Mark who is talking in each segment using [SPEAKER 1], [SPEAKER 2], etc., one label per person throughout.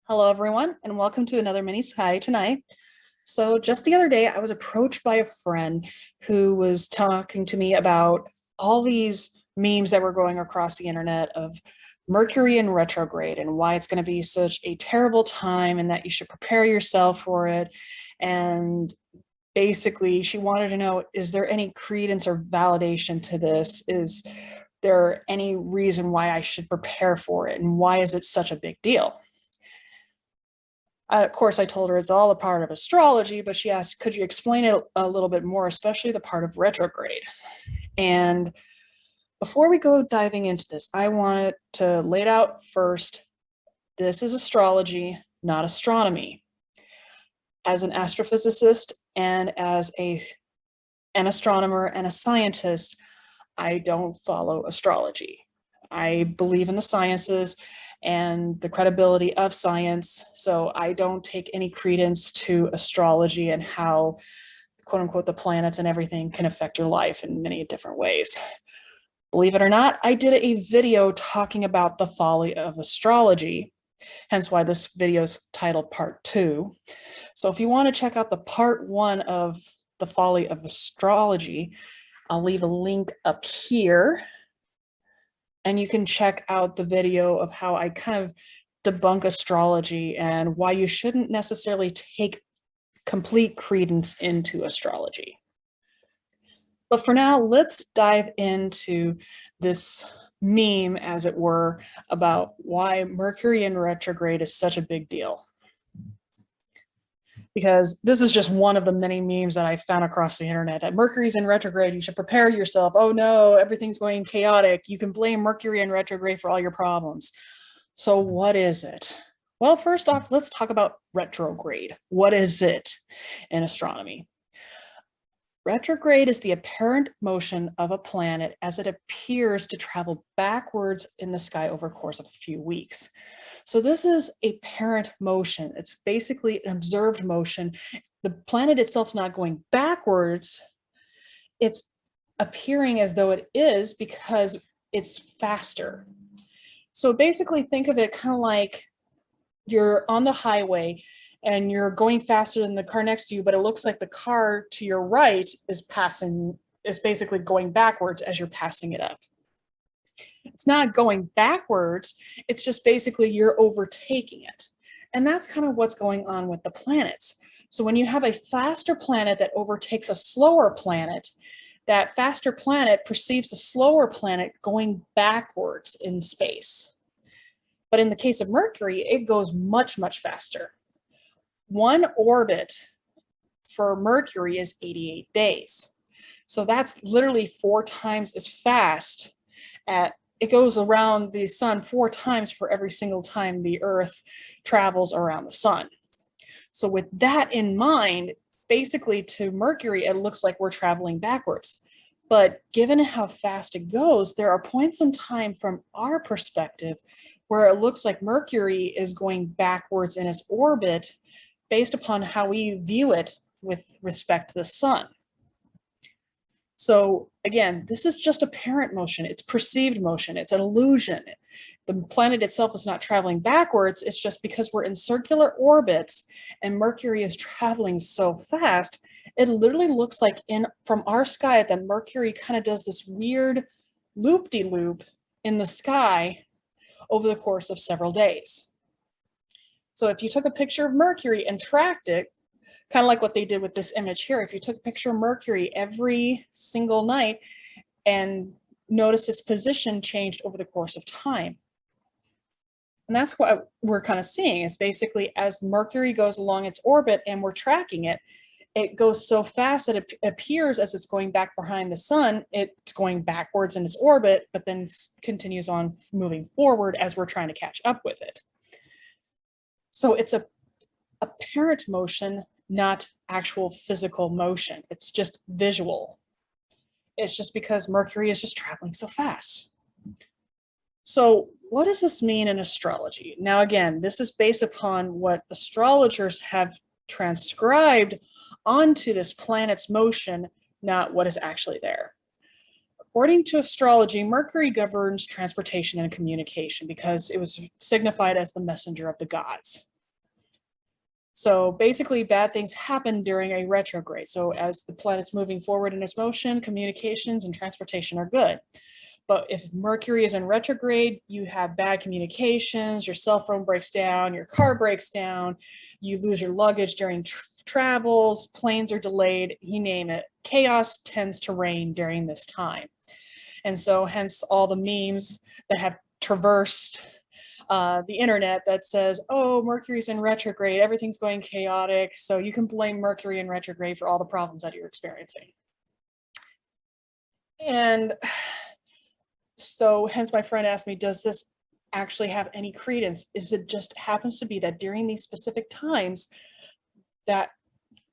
[SPEAKER 1] Hello, everyone, and welcome to another mini sky tonight. So just the other day, I was approached by a friend who was talking to me about all these memes that were going across the internet of Mercury in retrograde and why it's going to be such a terrible time and that you should prepare yourself for it. And basically, she wanted to know, is there any credence or validation to this? Is there any reason why I should prepare for it? And why is it such a big deal? Of course, I told her it's all a part of astrology, but she asked, could you explain it a little bit more, especially the part of retrograde? And before we go diving into this, I wanted to lay it out first. This is astrology, not astronomy. As an astrophysicist and as an astronomer and a scientist, I don't follow astrology. I believe in the sciences and the credibility of science. So I don't take any credence to astrology and how, quote unquote, the planets and everything can affect your life in many different ways. Believe it or not, I did a video talking about the folly of astrology, hence why this video is titled Part 2. So if you want to check out the Part 1 of the folly of astrology, I'll leave a link up here. And you can check out the video of how I kind of debunk astrology and why you shouldn't necessarily take complete credence into astrology. But for now, let's dive into this meme, as it were, about why Mercury in retrograde is such a big deal. Because this is just one of the many memes that I found across the internet, that Mercury's in retrograde, you should prepare yourself. Oh no, everything's going chaotic. You can blame Mercury in retrograde for all your problems. So what is it? Well, first off, let's talk about retrograde. What is it in astronomy? Retrograde is the apparent motion of a planet as it appears to travel backwards in the sky over the course of a few weeks. So this is a apparent motion. It's basically an observed motion. The planet itself is not going backwards. It's appearing as though it is because it's faster. So basically think of it kind of like you're on the highway and you're going faster than the car next to you, but it looks like the car to your right is basically going backwards as you're passing it up. It's not going backwards, it's just basically you're overtaking it. And that's kind of what's going on with the planets. So when you have a faster planet that overtakes a slower planet, that faster planet perceives the slower planet going backwards in space. But in the case of Mercury, it goes much, much faster. One orbit for Mercury is 88 days. So that's literally 4 times as fast it goes around the sun 4 times for every single time the Earth travels around the sun. So with that in mind, basically to Mercury, it looks like we're traveling backwards. But given how fast it goes, there are points in time from our perspective where it looks like Mercury is going backwards in its orbit based upon how we view it with respect to the sun. So again, this is just apparent motion. It's perceived motion. It's an illusion. The planet itself is not traveling backwards. It's just because we're in circular orbits and Mercury is traveling so fast, it literally looks like from our sky that Mercury kind of does this weird loop-de-loop in the sky over the course of several days. So if you took a picture of Mercury and tracked it, kind of like what they did with this image here. If you took a picture of Mercury every single night and noticed its position changed over the course of time. And that's what we're kind of seeing is basically as Mercury goes along its orbit and we're tracking it, it goes so fast that it appears as it's going back behind the sun, it's going backwards in its orbit, but then continues on moving forward as we're trying to catch up with it. So it's a apparent motion, not actual physical motion. It's just visual. It's just because Mercury is just traveling so fast. So what does this mean in astrology? Now, again, this is based upon what astrologers have transcribed onto this planet's motion, not what is actually there. According to astrology, Mercury governs transportation and communication because it was signified as the messenger of the gods. So basically bad things happen during a retrograde. So as the planet's moving forward in its motion, communications and transportation are good. But if Mercury is in retrograde, you have bad communications, your cell phone breaks down, your car breaks down, you lose your luggage during travels, planes are delayed, you name it. Chaos tends to reign during this time. And so hence all the memes that have traversed the internet that says, oh, Mercury's in retrograde, everything's going chaotic, so you can blame Mercury in retrograde for all the problems that you're experiencing. And so hence my friend asked me, does this actually have any credence? Is it just happens to be that during these specific times that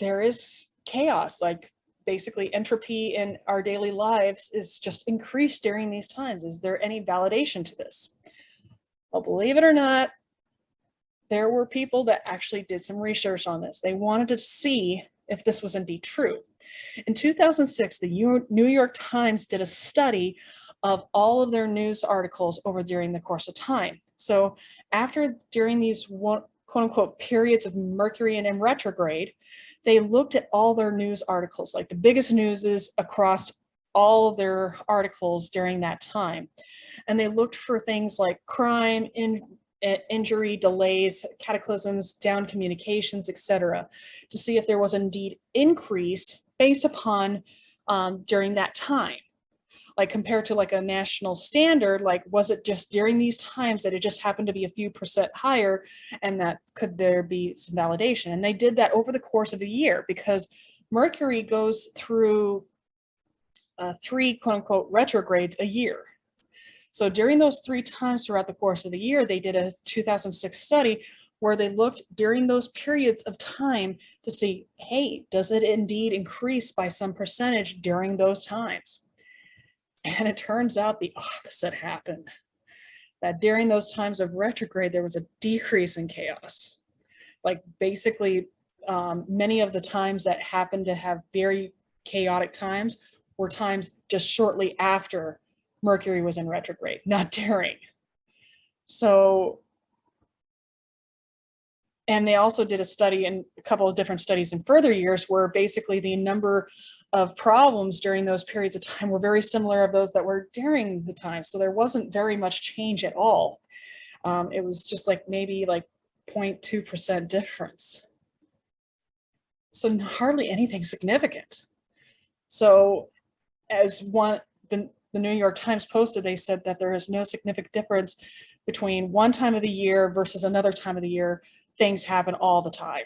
[SPEAKER 1] there is chaos, like basically entropy in our daily lives is just increased during these times? Is there any validation to this? Well, believe it or not, there were people that actually did some research on this. They wanted to see if this was indeed true. In 2006, the New York Times did a study of all of their news articles over during the course of time. So during these quote unquote periods of Mercury in retrograde, they looked at all their news articles, like the biggest news is across all of their articles during that time. And they looked for things like crime, injury, delays, cataclysms, down communications, etc., to see if there was indeed increase based upon during that time. Like compared to like a national standard, like was it just during these times that it just happened to be a few percent higher, and that could there be some validation? And they did that over the course of the year, because Mercury goes through 3 quote unquote retrogrades a year. So during those 3 times throughout the course of the year, they did a 2006 study where they looked during those periods of time to see, hey, does it indeed increase by some percentage during those times? And it turns out the opposite happened, that during those times of retrograde, there was a decrease in chaos. Like basically, many of the times that happened to have very chaotic times were times just shortly after Mercury was in retrograde, not during. So, and they also did a study, and a couple of different studies in further years, where basically the number of problems during those periods of time were very similar of those that were during the time. So there wasn't very much change at all. It was just like maybe like 0.2% difference. So hardly anything significant. So as the New York Times posted, they said that there is no significant difference between one time of the year versus another time of the year. Things happen all the time.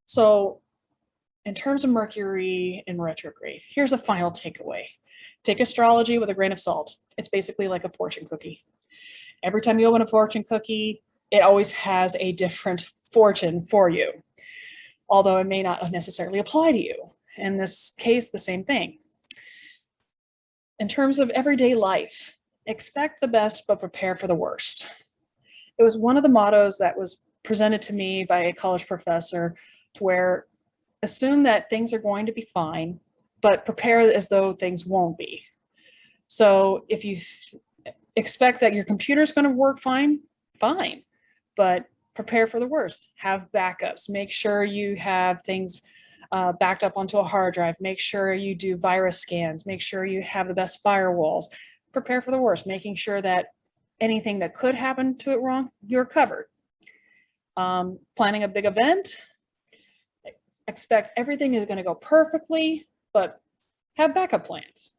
[SPEAKER 1] So in terms of Mercury in retrograde, here's a final takeaway. Take astrology with a grain of salt. It's basically like a fortune cookie. Every time you open a fortune cookie, it always has a different fortune for you, although it may not necessarily apply to you. In this case, the same thing. In terms of everyday life, expect the best, but prepare for the worst. It was one of the mottos that was presented to me by a college professor, to where assume that things are going to be fine, but prepare as though things won't be. So if you expect that your computer is going to work fine, fine, but prepare for the worst. Have backups. Make sure you have things backed up onto a hard drive. Make sure you do virus scans. Make sure you have the best firewalls. Prepare for the worst, making sure that anything that could happen to it wrong, you're covered. Planning a big event, expect everything is going to go perfectly, but have backup plans.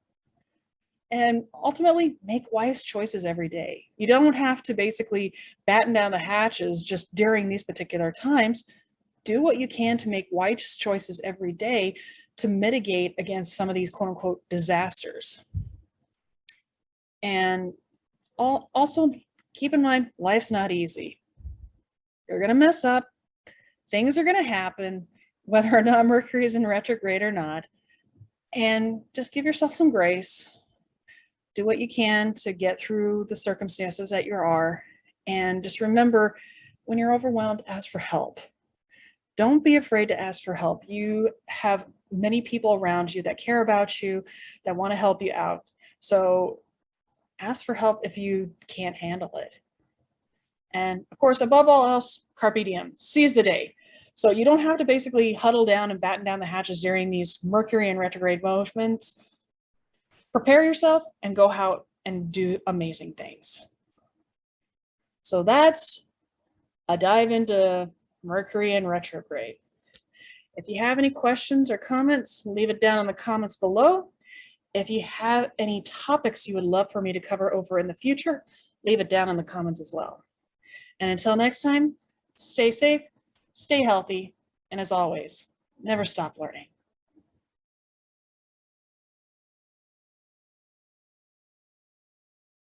[SPEAKER 1] And ultimately, make wise choices every day. You don't have to basically batten down the hatches just during these particular times. Do what you can to make wise choices every day to mitigate against some of these quote unquote disasters. And also keep in mind, life's not easy. You're going to mess up. Things are going to happen, whether or not Mercury is in retrograde or not. And just give yourself some grace. Do what you can to get through the circumstances that you are. And just remember, when you're overwhelmed, ask for help. Don't be afraid to ask for help. You have many people around you that care about you, that want to help you out. So ask for help if you can't handle it. And of course, above all else, carpe diem, seize the day. So you don't have to basically huddle down and batten down the hatches during these Mercury and retrograde movements. Prepare yourself and go out and do amazing things. So that's a dive into Mercury and retrograde. If you have any questions or comments, leave it down in the comments below. If you have any topics you would love for me to cover over in the future, leave it down in the comments as well. And until next time, stay safe, stay healthy, and as always, never stop learning.